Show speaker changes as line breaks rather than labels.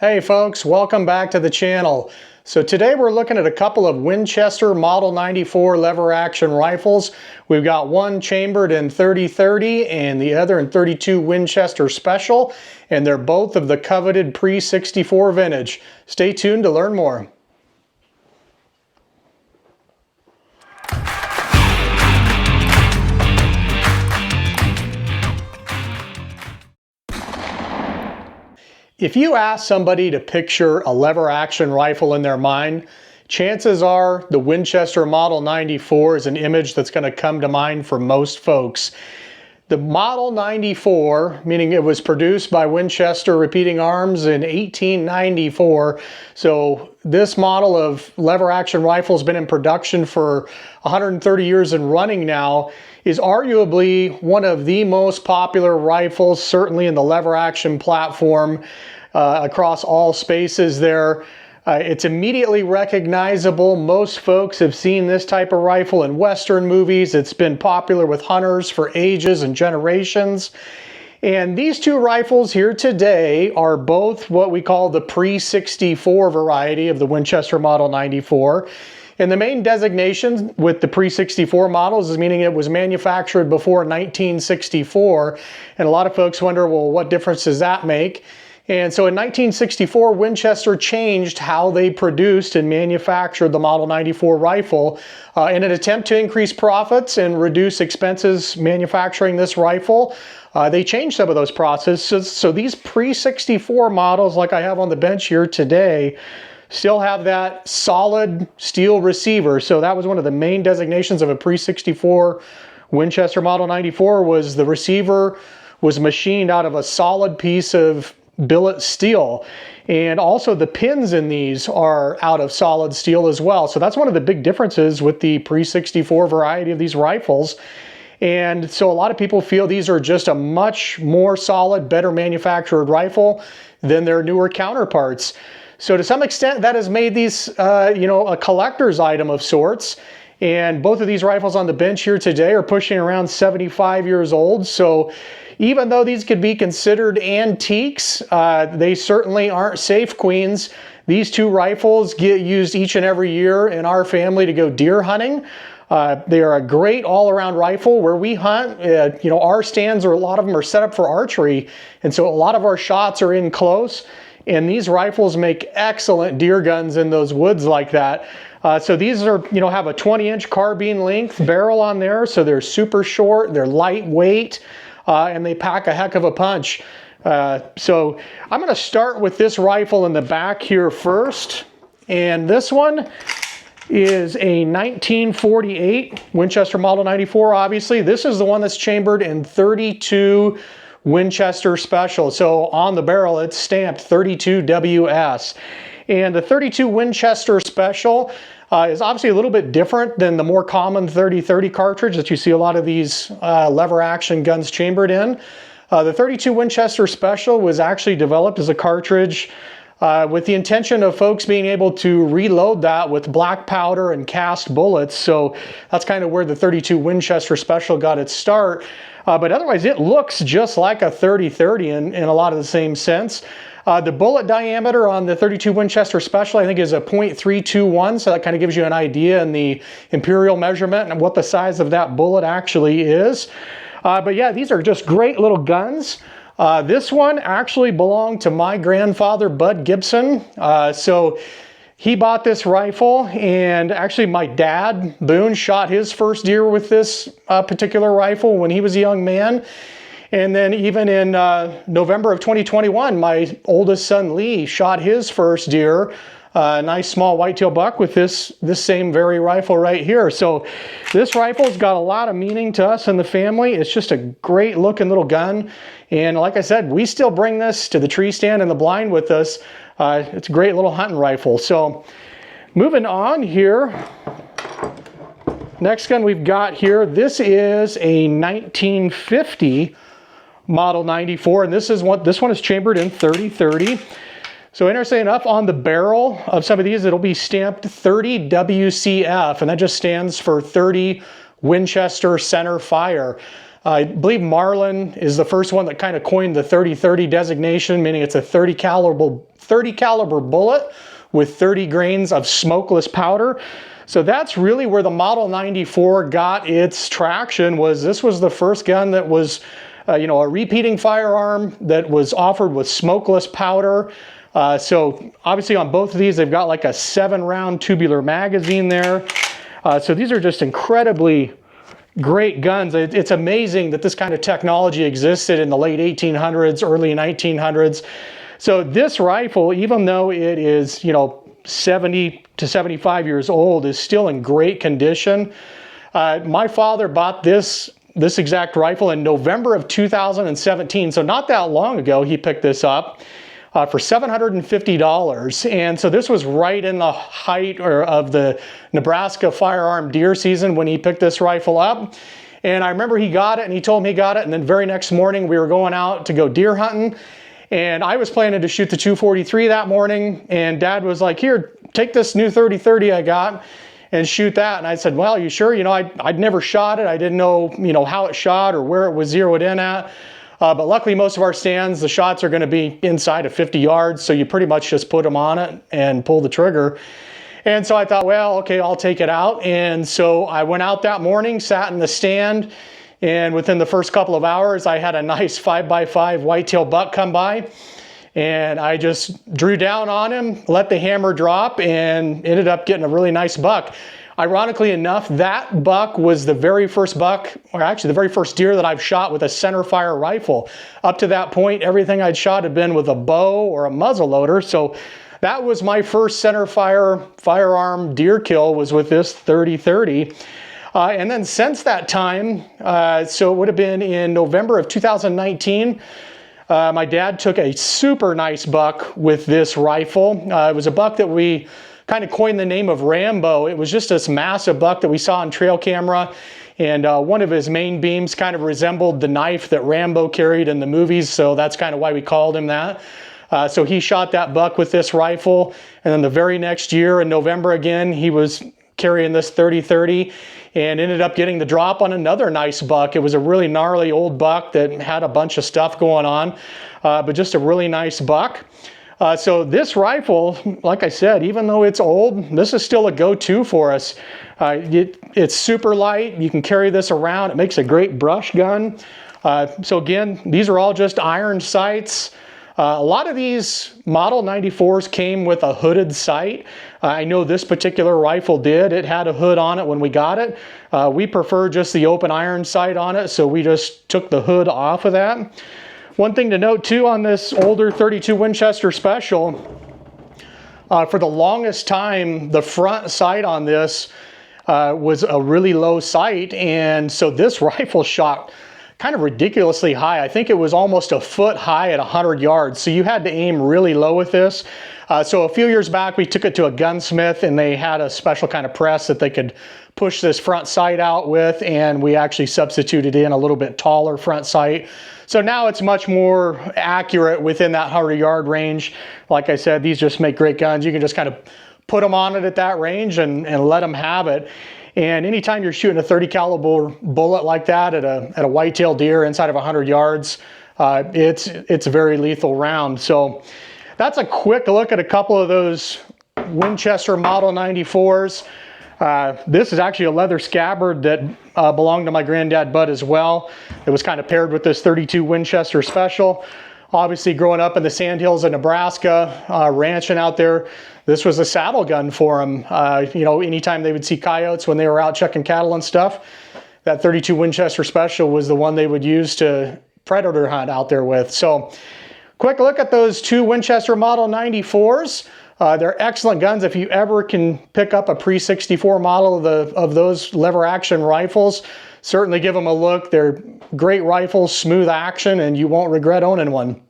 Hey folks, welcome back to the channel. So today we're looking at a couple of Winchester Model 94 lever action rifles. We've got one chambered in 30-30 and the other in 32 Winchester Special, and they're both of the coveted pre-64 vintage. Stay tuned to learn more. If you ask somebody to picture a lever action rifle in their mind, chances are the Winchester Model 94 is an image that's going to come to mind for most folks. The Model 94, meaning it was produced by Winchester Repeating Arms in 1894, so this model of lever action rifle has been in production for 130 years and running now, is arguably one of the most popular rifles, certainly in the lever action platform, across all spaces there. It's immediately recognizable. Most folks have seen this type of rifle in Western movies. It's been popular with hunters for ages and generations. And these two rifles here today are both what we call the pre-64 variety of the Winchester Model 94. And the main designation with the pre-64 models is meaning it was manufactured before 1964. And a lot of folks wonder, well, what difference does that make? And so in 1964, Winchester changed how they produced and manufactured the Model 94 rifle in an attempt to increase profits and reduce expenses manufacturing this rifle. They changed some of those processes. So these pre-64 models, like I have on the bench here today, still have that solid steel receiver. So that was one of the main designations of a pre-64 Winchester Model 94, was the receiver was machined out of a solid piece of billet steel, and also the pins in these are out of solid steel as well. So that's one of the big differences with the pre-64 variety of these rifles. And so a lot of people feel these are just a much more solid, better manufactured rifle than their newer counterparts. So to some extent that has made these a collector's item of sorts. And both of these rifles on the bench here today are pushing around 75 years old. So even though these could be considered antiques, they certainly aren't safe queens. These two rifles get used each and every year in our family to go deer hunting. They are a great all-around rifle. Where we hunt, our stands, or a lot of them are set up for archery. And so a lot of our shots are in close. And these rifles make excellent deer guns in those woods like that. So these are, have a 20-inch carbine length barrel on there. So they're super short, they're lightweight, and they pack a heck of a punch. So I'm going to start with this rifle in the back here first. And this one is a 1948 Winchester Model 94, obviously. This is the one that's chambered in 32 Winchester Special. So on the barrel, it's stamped 32WS. And the 32 Winchester Special is obviously a little bit different than the more common 30-30 cartridge that you see a lot of these lever action guns chambered in. The 32 Winchester Special was actually developed as a cartridge with the intention of folks being able to reload that with black powder and cast bullets. So that's kind of where the 32 Winchester Special got its start. But otherwise, it looks just like a 30-30 in a lot of the same sense. The bullet diameter on the 32 Winchester Special, I think, is a .321, so that kind of gives you an idea in the imperial measurement and what the size of that bullet actually is. But yeah, these are just great little guns. This one actually belonged to my grandfather, Bud Gibson. So he bought this rifle, and actually my dad, Boone, shot his first deer with this particular rifle when he was a young man. And then even in November of 2021, my oldest son, Lee, shot his first deer, a nice small whitetail buck, with this same very rifle right here. So this rifle's got a lot of meaning to us in the family. It's just a great looking little gun. And like I said, we still bring this to the tree stand and the blind with us. It's a great little hunting rifle. So moving on here, next gun we've got here, this is a 1950 Model 94, and this one is chambered in 30-30. So interesting enough, on the barrel of some of these, it'll be stamped 30 WCF, and that just stands for 30 Winchester Center Fire. I believe Marlin is the first one that kind of coined the 30-30 designation, meaning it's a 30 caliber bullet with 30 grains of smokeless powder. So that's really where the Model 94 got its traction. This was the first gun that was a repeating firearm that was offered with smokeless powder. So obviously on both of these, they've got like a 7-round tubular magazine there. So these are just incredibly great guns. It's amazing that this kind of technology existed in the late 1800s, early 1900s. So this rifle, even though it is, 70 to 75 years old, is still in great condition. My father bought this exact rifle in November of 2017. So not that long ago, he picked this up for $750. And so this was right in the height of the Nebraska firearm deer season when he picked this rifle up. And I remember he got it and he told me he got it. And then very next morning we were going out to go deer hunting. And I was planning to shoot the 243 that morning. And Dad was like, here, take this new 30-30 I got and shoot that. And I said, well, you sure? I'd never shot it. I didn't know, how it shot or where it was zeroed in at. But luckily, most of our stands, the shots are going to be inside of 50 yards. So you pretty much just put them on it and pull the trigger. And so I thought, well, okay, I'll take it out. And so I went out that morning, sat in the stand. And within the first couple of hours, I had a nice 5x5 whitetail buck come by. And I just drew down on him, let the hammer drop, and ended up getting a really nice buck. Ironically enough, that buck was the very first buck, or actually the very first deer that I've shot with a center fire rifle. Up to that point, everything I'd shot had been with a bow or a muzzle loader. So that was my first center fire firearm deer kill, was with this 30-30. And then since that time, so it would have been in November of 2019, my dad took a super nice buck with this rifle. It was a buck that we kind of coined the name of Rambo. It was just this massive buck that we saw on trail camera. And one of his main beams kind of resembled the knife that Rambo carried in the movies. So that's kind of why we called him that. So he shot that buck with this rifle. And then the very next year in November again, he was carrying this 30-30 and ended up getting the drop on another nice buck. It was a really gnarly old buck that had a bunch of stuff going on, but just a really nice buck. So this rifle, like I said, even though it's old, this is still a go-to for us. It's super light. You can carry this around. It makes a great brush gun. So again, these are all just iron sights. A lot of these Model 94s came with a hooded sight. I know this particular rifle did. It had a hood on it when we got it. We prefer just the open iron sight on it, so we just took the hood off of that. One thing to note too on this older 32 Winchester Special, for the longest time, the front sight on this was a really low sight, and so this rifle shot kind of ridiculously high. I think it was almost a foot high at 100 yards. So you had to aim really low with this. So a few years back, we took it to a gunsmith and they had a special kind of press that they could push this front sight out with. And we actually substituted in a little bit taller front sight. So now it's much more accurate within that 100-yard range. Like I said, these just make great guns. You can just kind of put them on it at that range and let them have it. And anytime you're shooting a 30 caliber bullet like that at a whitetail deer inside of 100 yards, it's a very lethal round. So that's a quick look at a couple of those Winchester Model 94s. This is actually a leather scabbard that belonged to my granddad Bud as well. It was kind of paired with this 32 Winchester Special. Obviously growing up in the sandhills of Nebraska, ranching out there, this was a saddle gun for them. Anytime they would see coyotes when they were out checking cattle and stuff, that 32 Winchester Special was the one they would use to predator hunt out there with. So quick look at those two Winchester Model 94s. They're excellent guns. If you ever can pick up a pre-64 model of those lever action rifles, certainly give them a look. They're great rifles, smooth action, and you won't regret owning one.